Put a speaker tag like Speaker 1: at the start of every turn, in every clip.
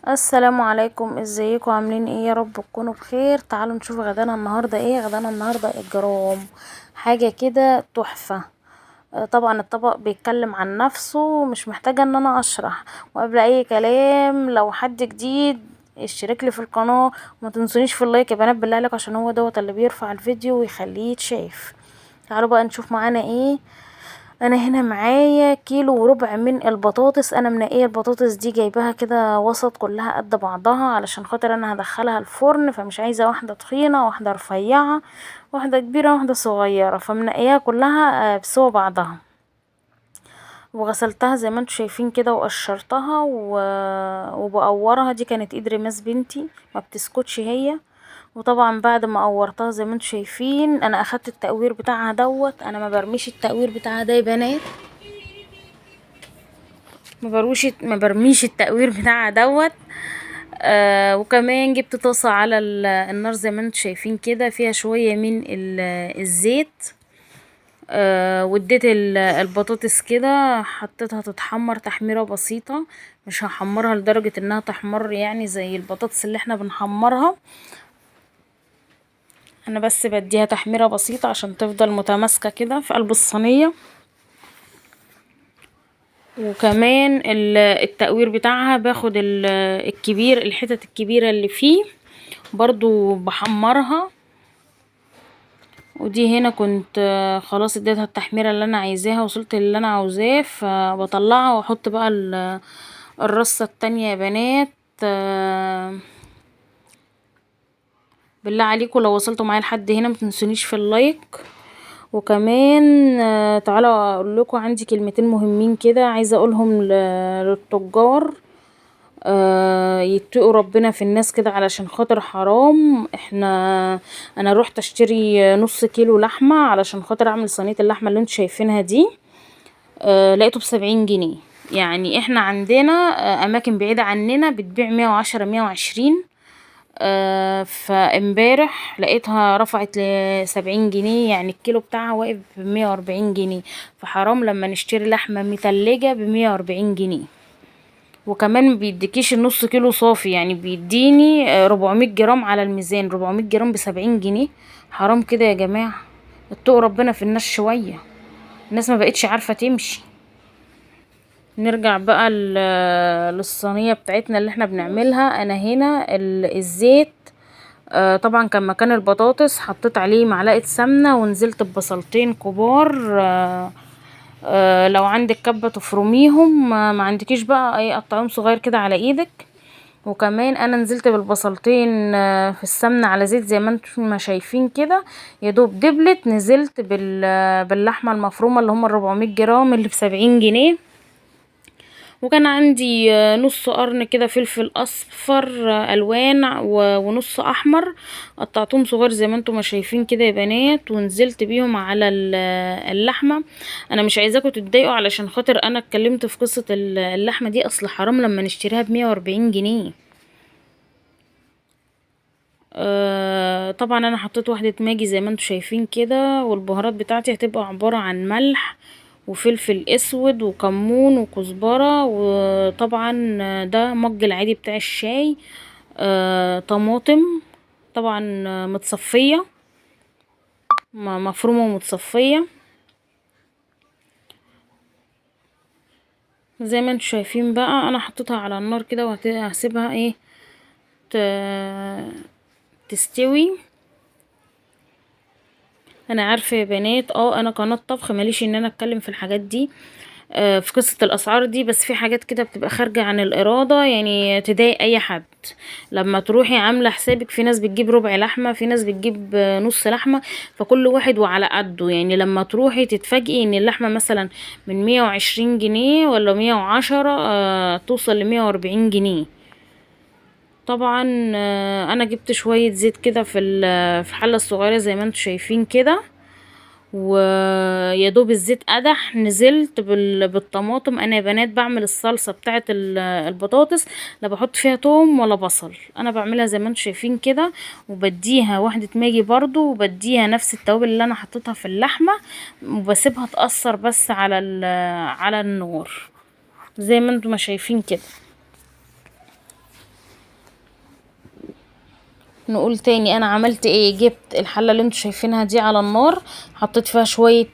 Speaker 1: السلام عليكم، ازيكم عاملين ايه؟ يا رب تكونوا بخير. تعالوا نشوف غدانا النهارده ايه. غدانا النهارده اجرام، حاجه كده تحفه. طبعا الطبق بيتكلم عن نفسه، مش محتاجه ان انا اشرح. وقبل اي كلام، لو حد جديد اشترك لي في القناه، وما تنسونيش في اللايك يا بنات بالله عليك، عشان هو دوت اللي بيرفع الفيديو ويخليه يتشاف. تعالوا بقى نشوف معانا ايه. انا هنا معايا كيلو وربع من البطاطس. انا منقيه البطاطس دي، جايباها كده وسط كلها قد بعضها، علشان خاطر انا هدخلها الفرن، فمش عايزه واحده تخينه واحده رفيعه، واحده كبيره واحده صغيره، فمنقياها كلها بسوا بعضها. وغسلتها زي ما انتوا شايفين كده، وقشرتها وبقورها. دي كانت ايد رماس بنتي، ما بتسكتش هي. وطبعا بعد ما قورتها زي ما انتوا شايفين، انا اخدت التقوير بتاعها دوت. انا ما برميش التقوير بتاعها ده يا بنات، ما برميش التقوير بتاعها دوت. وكمان جبت طاسة على النار زي ما انتوا شايفين كده، فيها شوية من الزيت. واديت البطاطس كده، حطيتها تتحمر تحميرة بسيطة. مش هحمرها لدرجة انها تحمر يعني زي البطاطس اللي احنا بنحمرها. انا بس بديها تحميرة بسيطة عشان تفضل متماسكة كده في قلب الصينية. وكمان التقوير بتاعها باخد الكبير، الحتت الكبيرة اللي فيه برضو بحمرها. ودي هنا كنت خلاص اديتها التحميرة اللي انا عايزاها، وصلت اللي انا عاوزاه، فبطلعها واحط بقى الرصة التانية يا بنات. بالله عليكم لو وصلتوا معايا لحد هنا متنسونيش في اللايك. وكمان تعالوا اقول لكم عندي كلمتين مهمين كده عايزه اقولهم للتجار. يتقوا ربنا في الناس كده، علشان خاطر حرام. انا روحت اشتري نص كيلو لحمه علشان خاطر اعمل صينيه اللحمه اللي انتوا شايفينها دي. لقيته ب70 جنيه. يعني احنا عندنا اماكن بعيده عننا بتبيع 110 120. فامبارح لقيتها رفعت ل70 جنيه، يعني الكيلو بتاعها واقف ب140 جنيه. فحرام لما نشتري لحمة متلجة ب140 جنيه. وكمان مبيديكيش النص كيلو صافي، يعني بيديني 400 جرام على الميزان. 400 جرام ب70 جنيه. حرام كده يا جماعة. اتقوا ربنا في الناس شوية. الناس ما بقتش عارفة تمشي. نرجع بقى للصينية بتاعتنا اللي احنا بنعملها. انا هنا الزيت طبعا كان مكان البطاطس حطيت عليه معلقة سمنة، ونزلت ببصلتين كبار. لو عندك كبة تفرميهم، ما عندكيش بقى اي قطعهم صغير كده على ايدك. وكمان انا نزلت بالبصلتين في السمنة على زيت زي ما انتم ما شايفين كده. يا دوب دبلت نزلت باللحمة المفرومة اللي هم 400 جرام اللي ب70 جنيه. وكان عندي نص قرن كده فلفل اصفر الوان، ونص احمر. قطعتهم صغير زي ما انتم ما شايفين كده يا بنات، ونزلت بيهم على اللحمه. انا مش عايزاكم تتضايقوا، علشان خاطر انا اتكلمت في قصه اللحمه دي. اصل حرام لما نشتريها ب140 جنيه. طبعا انا حطيت واحدة ماجي زي ما انتم شايفين كده. والبهارات بتاعتي هتبقى عبارة عن ملح وفلفل اسود وكمون وكزبرة. وطبعا ده مج العادي بتاع الشاي. طماطم طبعا متصفية، مفرومة ومتصفية زي ما انتم شايفين بقى. انا حطيتها على النار كده وهسيبها ايه تستوي. انا عارفه يا بنات، انا قناه طبخ، ماليش ان انا اتكلم في الحاجات دي، في قصه الاسعار دي. بس في حاجات كده بتبقى خارجه عن الاراده، يعني تضايق اي حد. لما تروحي عامله حسابك، في ناس بتجيب ربع لحمه، في ناس بتجيب نص لحمه. فكل واحد وعلى قده. يعني لما تروحي تتفاجئي ان اللحمه مثلا من 120 جنيه ولا 110، توصل ل140 جنيه. طبعا انا جبت شويه زيت كده في حله صغيره زي ما انتم شايفين كده. ويا دوب الزيت قدح، نزلت بالطماطم. انا يا بنات بعمل الصلصه بتاعه البطاطس، لا بحط فيها توم ولا بصل. انا بعملها زي ما انتم شايفين كده. وبديها واحده ماجي برضو، وبديها نفس التوابل اللي انا حطيتها في اللحمه. وبسيبها تأثر بس على النار زي ما انتم ما شايفين كده. نقول تاني انا عملت ايه. جبت الحله اللي انتوا شايفينها دي على النار، حطيت فيها شويه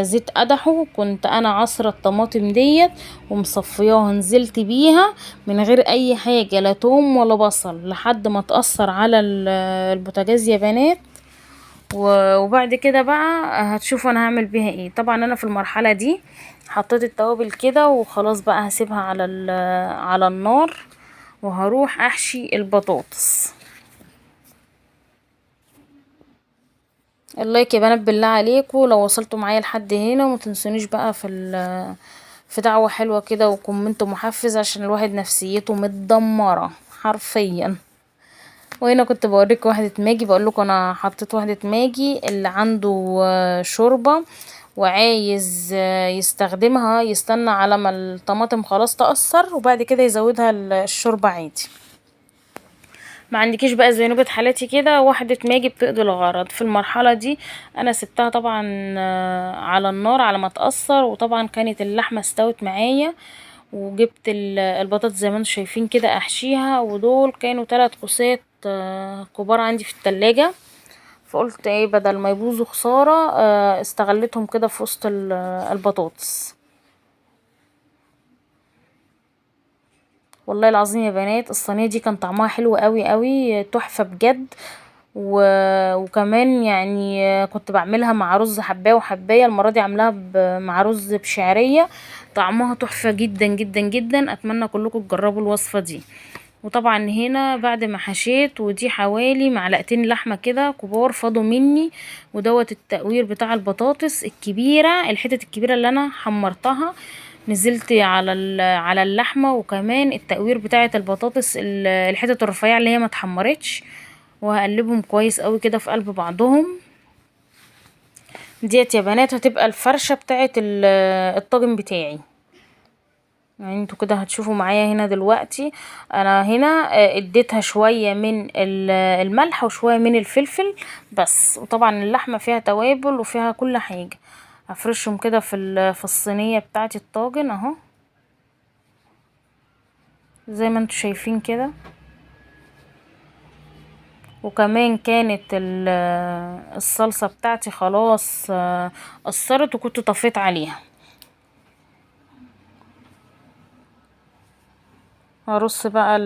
Speaker 1: زيت قدحه. كنت انا عصره الطماطم ديت ومصفياها، نزلت بيها من غير اي حاجه، لا توم ولا بصل، لحد ما تأثر على البوتاجاز يا بنات. وبعد كده بقى هتشوفوا انا هعمل بيها ايه. طبعا انا في المرحله دي حطيت التوابل كده وخلاص، بقى هسيبها على النار، وهروح احشي البطاطس. اللايك يا بنات بالله عليكم لو وصلتوا معايا لحد هنا، وما تنسونيش بقى في دعوة حلوة كده وكومنت محفز، عشان الواحد نفسيته متدمرة حرفيا. وهنا كنت بوريكم وحدة ماجي، بقول لكم انا حطيت وحدة ماجي. اللي عنده شوربة وعايز يستخدمها يستنى على ما الطماطم خلاص تأثر، وبعد كده يزودها الشوربة عادي. ما عندكيش بقى زي نوبة حالاتي كده، وحدة ماجي بتقضي الغرض. في المرحلة دي انا سبتها طبعا على النار على ما تأثر، وطبعا كانت اللحمة استوت معايا. وجبت البطاطس زي ما انتم شايفين كده احشيها، ودول كانوا 3 كوسات كبار عندي في التلاجة. فقلت ايه بدل ما يبوظوا خسارة، استغلتهم كده في وسط البطاطس. والله العظيم يا بنات الصينيه دي كان طعمها حلو قوي قوي، تحفه بجد. وكمان يعني كنت بعملها مع رز حبايه وحبايه، المره دي عاملاها مع رز بشعريه. طعمها تحفه جدا جدا جدا. اتمنى كلكم تجربوا الوصفه دي. وطبعا هنا بعد ما حشيت، ودي حوالي معلقتين لحمه كده كبار فاضوا مني، ودوت التقوير بتاع البطاطس الكبيره، الحتت الكبيره اللي انا حمرتها، نزلت على اللحمه. وكمان التقوير بتاعه البطاطس الحتت الرفيعه اللي هي ما اتحمرتش، وهقلبهم كويس قوي كده في قلب بعضهم. ديت يا بنات هتبقى الفرشه بتاعه الطاجن بتاعي. يعني انتوا كده هتشوفوا معايا هنا دلوقتي. انا هنا اديتها شويه من الملح وشويه من الفلفل بس. وطبعا اللحمه فيها توابل وفيها كل حاجه. هفرشهم كده في الصينيه بتاعه الطاجن اهو، زي ما انتوا شايفين كده. وكمان كانت الصلصة بتاعتي خلاص قصرت، وكنت طفيت عليها. هرص بقى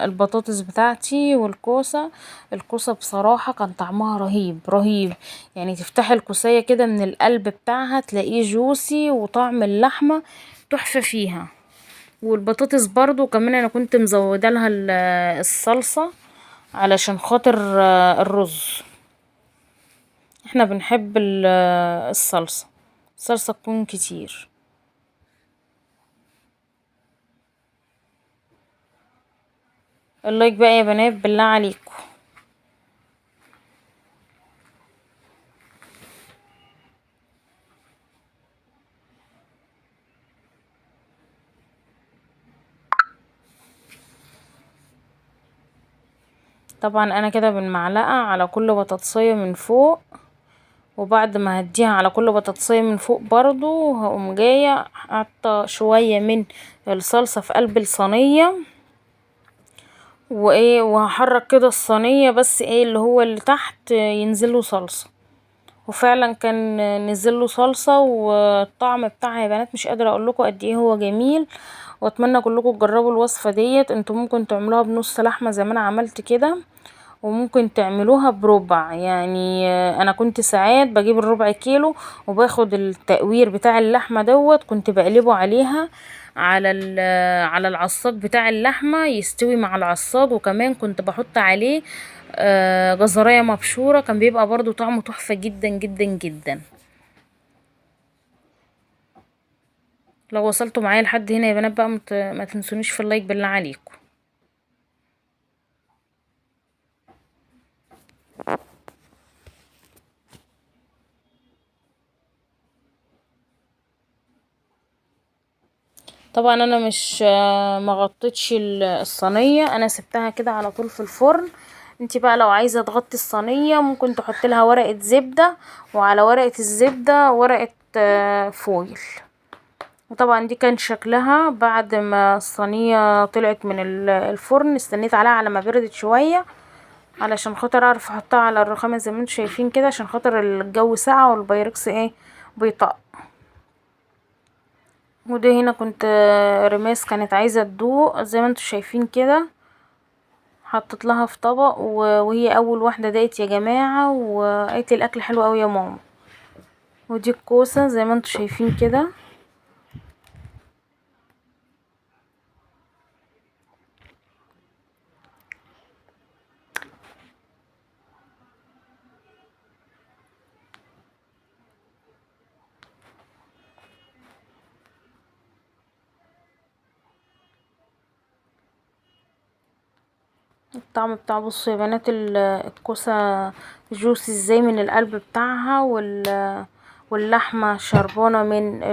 Speaker 1: البطاطس بتاعتي والكوسة. الكوسة بصراحة كان طعمها رهيب رهيب. يعني تفتحي الكوسية كده من القلب بتاعها تلاقيه جوسي، وطعم اللحمة تحفة فيها. والبطاطس برضو كمان انا كنت مزودة لها الصلصة علشان خاطر الرز. احنا بنحب الصلصة تكون كتير. اللايك بقى يا بنات بالله عليكم. طبعا انا كده بالمعلقة على كل بطاطسية من فوق، وبعد ما هديها على كل بطاطسية من فوق برضو هقوم جاية حاطة شوية من الصلصة في قلب الصينية. وايه وهحرك كده الصينية، بس ايه اللي هو اللي تحت ينزله صلصة. وفعلا كان نزله صلصة، والطعم بتاعها يا بنات مش قادرة اقول لكم قد ايه هو جميل. واتمنى كلكم تجربوا الوصفة ديت. انتوا ممكن تعملوها بنص لحمة زي ما انا عملت كده، وممكن تعملوها بربع. يعني انا كنت ساعات بجيب الربع كيلو، وباخد التقوير بتاع اللحمة دوت كنت بقلبه عليها على العصاج بتاع اللحمة يستوي مع العصاج. وكمان كنت بحط عليه جزرايه مبشورة، كان بيبقى برضو طعمه تحفة جدا جدا جدا. لو وصلتوا معايا لحد هنا يا بنات بقى ما تنسونيش في اللايك بالله عليكم. طبعا انا مش مغطيتش الصينيه، انا سبتها كده على طول في الفرن. انتي بقى لو عايزه تغطي الصينيه ممكن تحطي لها ورقه زبده، وعلى ورقه الزبده ورقه فويل. وطبعا دي كان شكلها بعد ما الصينيه طلعت من الفرن. استنيت عليها على ما بردت شويه، علشان خاطر اعرف احطها على الرخامة زي ما انتوا شايفين كده، عشان خاطر الجو ساقع والبايركس بيطق. وده هنا كنت رماس كانت عايزة تدوق زي ما انتوا شايفين كده، حطيت لها في طبق وهي اول واحدة دقت يا جماعة، وقالت لي الاكل حلو اوي يا ماما. ودي الكوسة زي ما انتوا شايفين كده. الطعم بتاع، بصوا يا بنات الكوسة جوسي ازاي من القلب بتاعها، واللحمة شربانة من